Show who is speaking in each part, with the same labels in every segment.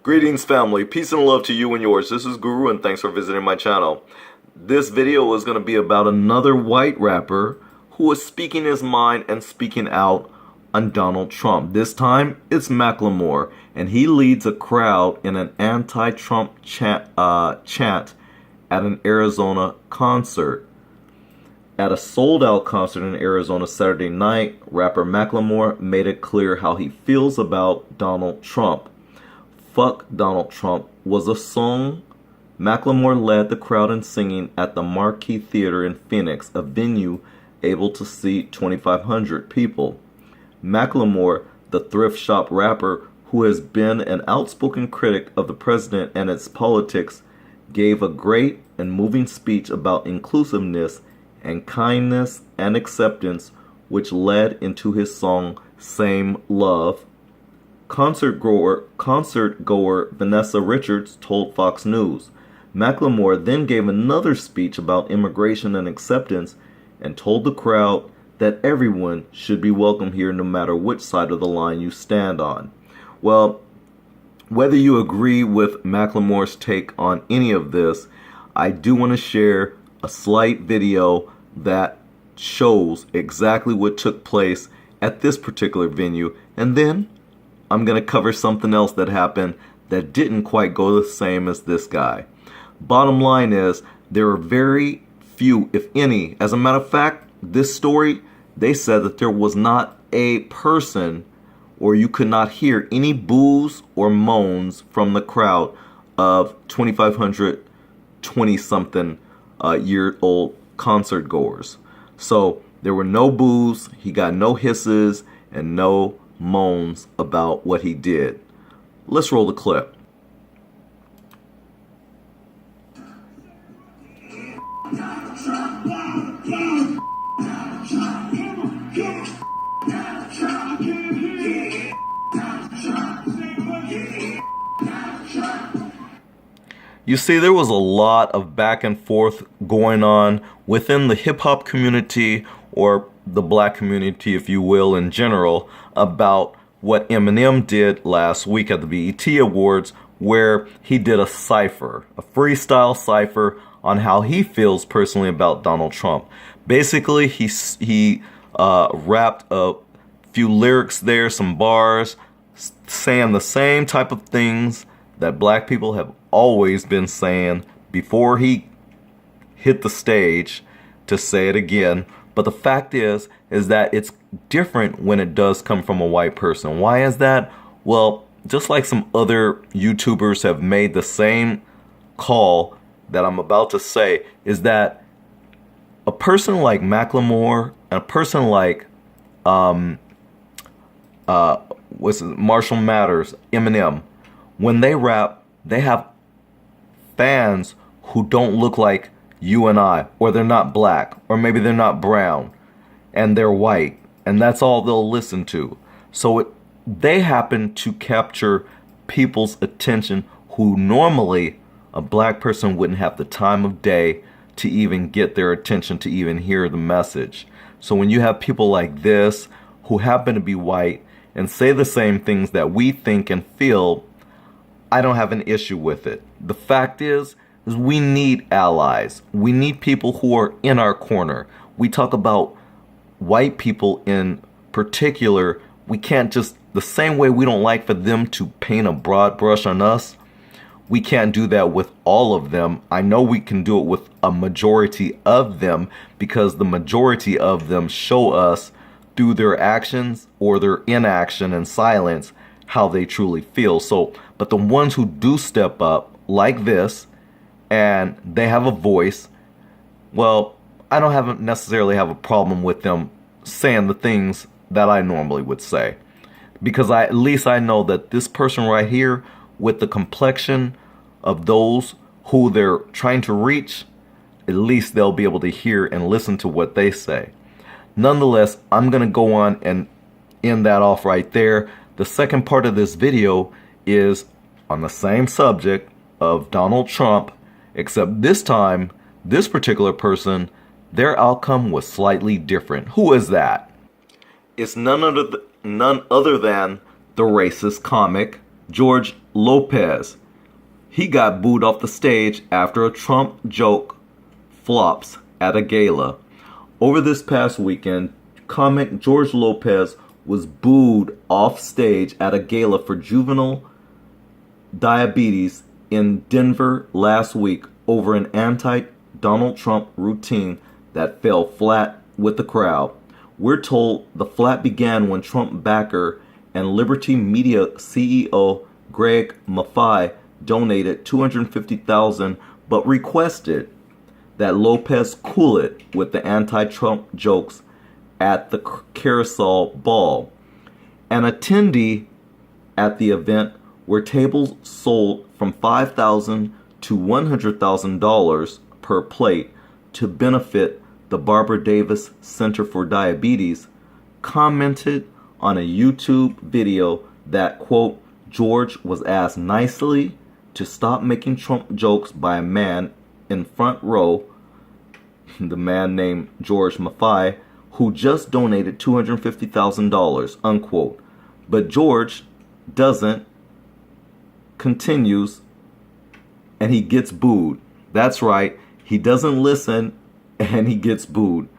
Speaker 1: Greetings family, peace and love to you and yours. This is Guru and thanks for visiting my channel. This video is going to be about another white rapper who is speaking his mind and speaking out on Donald Trump. This time it's Macklemore, and he leads a crowd in an anti-Trump chant at an Arizona concert. At a sold-out concert in Arizona Saturday night, rapper Macklemore made it clear how he feels about Donald Trump. Fuck Donald Trump was a song Macklemore led the crowd in singing at the Marquee Theater in Phoenix, a venue able to seat 2,500 people. Macklemore, the thrift shop rapper who has been an outspoken critic of the president and its politics, gave a great and moving speech about inclusiveness and kindness and acceptance, which led into his song Same Love. Concert goer Vanessa Richards told Fox News. Macklemore then gave another speech about immigration and acceptance and told the crowd that everyone should be welcome here no matter which side of the line you stand on. Well, whether you agree with Macklemore's take on any of this, I do want to share a slight video that shows exactly what took place at this particular venue, and then I'm going to cover something else that happened that didn't quite go the same as this guy. Bottom line is, there are very few, if any. As a matter of fact, this story, they said that there was not a person, or you could not hear any boos or moans from the crowd of 2,500 20-something year old concert goers. So there were no boos, he got no hisses, and no moans about what he did. Let's roll the clip. You see, there was a lot of back and forth going on within the hip-hop community, or the black community, if you will, in general, about what Eminem did last week at the BET Awards, where he did a cipher, a freestyle cipher on how he feels personally about Donald Trump. Basically, he rapped a few lyrics there, some bars, saying the same type of things that black people have always been saying before he hit the stage, to say it again. But the fact is that it's different when it does come from a white person. Why is that? Well, just like some other YouTubers have made the same call that I'm about to say, is that a person like Macklemore and a person like Marshall Mathers, Eminem, when they rap, they have fans who don't look like you and I, or they're not black, or maybe they're not brown, and they're white, and that's all they'll listen to. So they happen to capture people's attention who normally a black person wouldn't have the time of day to even get their attention, to even hear the message. So when you have people like this who happen to be white and say the same things that we think and feel, I don't have an issue with it. The fact is we need allies. We need people who are in our corner. We talk about white people in particular. We can't just, the same way we don't like for them to paint a broad brush on us, we can't do that with all of them. I know we can do it with a majority of them, because the majority of them show us through their actions or their inaction and silence how they truly feel. So, but the ones who do step up like this, and they have a voice, well, I don't necessarily have a problem with them saying the things that I normally would say, because at least I know that this person right here, with the complexion of those who they're trying to reach, at least they'll be able to hear and listen to what they say. Nonetheless, I'm going to go on and end that off right there. The second part of this video is on the same subject of Donald Trump, except this time, this particular person, their outcome was slightly different. Who is that? It's none other than the racist comic George Lopez. He got booed off the stage after a Trump joke flops at a gala. Over this past weekend, comic George Lopez was booed off stage at a gala for juvenile diabetes in Denver last week over an anti-Donald Trump routine that fell flat with the crowd. We're told the flat began when Trump backer and Liberty Media CEO Greg Maffei donated $250,000 but requested that Lopez cool it with the anti-Trump jokes at the carousel ball. An attendee at the event where tables sold from $5,000 to $100,000 per plate to benefit the Barbara Davis Center for Diabetes, commented on a YouTube video that, quote, George was asked nicely to stop making Trump jokes by a man in front row, the man named George Maffei, who just donated $250,000, unquote. But George doesn't, continues, and he gets booed. That's right, he doesn't listen and he gets booed.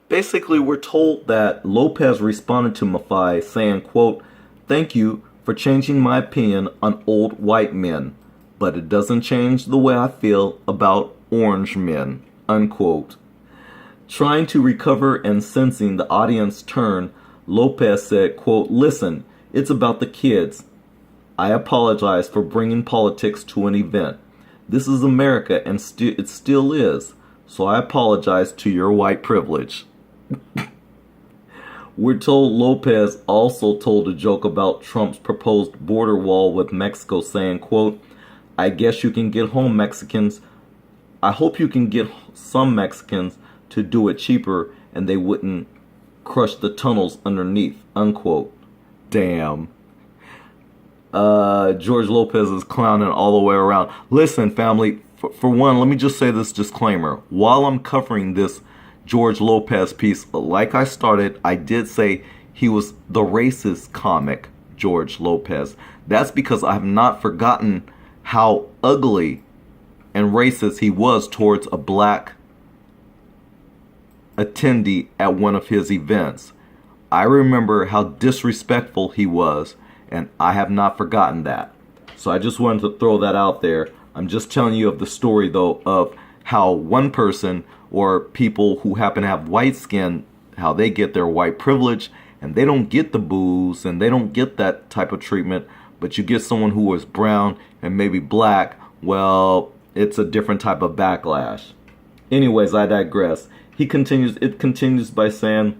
Speaker 1: Basically, we're told that Lopez responded to Maffei saying, quote, thank you for changing my opinion on old white men, but it doesn't change the way I feel about orange men, unquote. Trying to recover and sensing the audience turn, Lopez said, quote, listen, it's about the kids. I apologize for bringing politics to an event. This is America and it still is, so I apologize to your white privilege. We're told Lopez also told a joke about Trump's proposed border wall with Mexico, saying, quote, I guess you can get home Mexicans. I hope you can get some Mexicans to do it cheaper and they wouldn't crush the tunnels underneath, unquote. Damn. George Lopez is clowning all the way around. Listen, family, for one, let me just say this disclaimer. While I'm covering this George Lopez piece, like I started, I did say he was the racist comic, George Lopez. That's because I have not forgotten how ugly and racist he was towards a black attendee at one of his events. I remember how disrespectful he was, and I have not forgotten that. So I just wanted to throw that out there. I'm just telling you of the story, though, of how one person or people who happen to have white skin, how they get their white privilege, and they don't get the boos, and they don't get that type of treatment, but you get someone who is brown and maybe black, well, it's a different type of backlash. Anyways, I digress. It continues by saying,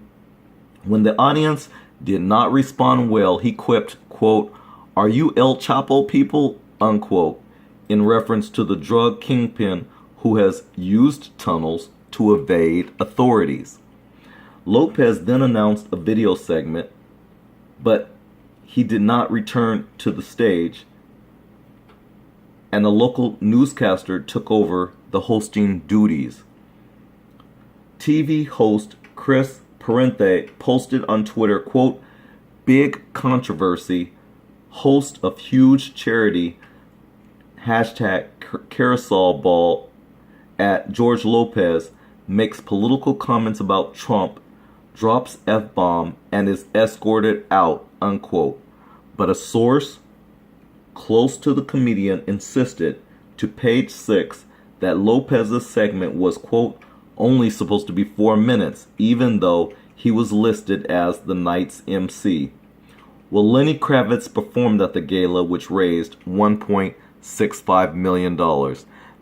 Speaker 1: when the audience did not respond well, he quipped, quote, are you El Chapo people, unquote, in reference to the drug kingpin who has used tunnels to evade authorities. Lopez then announced a video segment, but he did not return to the stage, and a local newscaster took over the hosting duties. TV host Chris Parente posted on Twitter, quote, big controversy, host of huge charity, hashtag carousel ball at George Lopez, makes political comments about Trump, drops F-bomb, and is escorted out, unquote. But a source close to the comedian insisted to Page 6 that Lopez's segment was, quote, only supposed to be 4 minutes, even though he was listed as the night's MC. Well, Lenny Kravitz performed at the gala, which raised $1.65 million.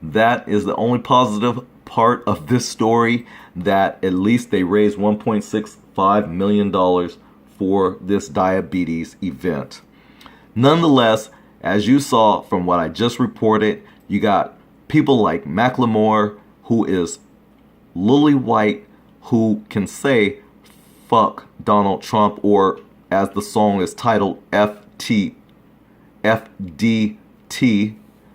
Speaker 1: That is the only positive part of this story, that at least they raised $1.65 million for this diabetes event. Nonetheless, as you saw from what I just reported, you got people like Macklemore, who is lily white, who can say fuck Donald Trump, or as the song is titled, FDT,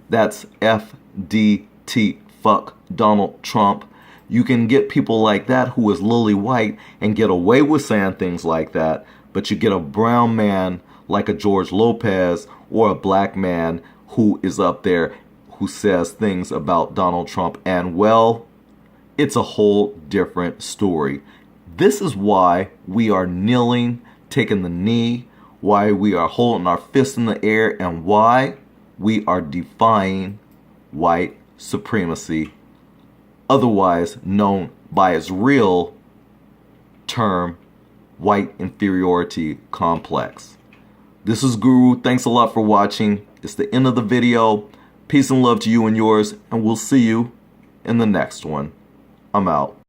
Speaker 1: that's FDT, fuck Donald Trump. You can get people like that who is lily white and get away with saying things like that, but you get a brown man like a George Lopez or a black man who is up there who says things about Donald Trump, and well, it's a whole different story. This is why we are kneeling, taking the knee, why we are holding our fists in the air, and why we are defying white supremacy, otherwise known by its real term, white inferiority complex. This is Guru. Thanks a lot for watching. It's the end of the video. Peace and love to you and yours, and we'll see you in the next one. I'm out.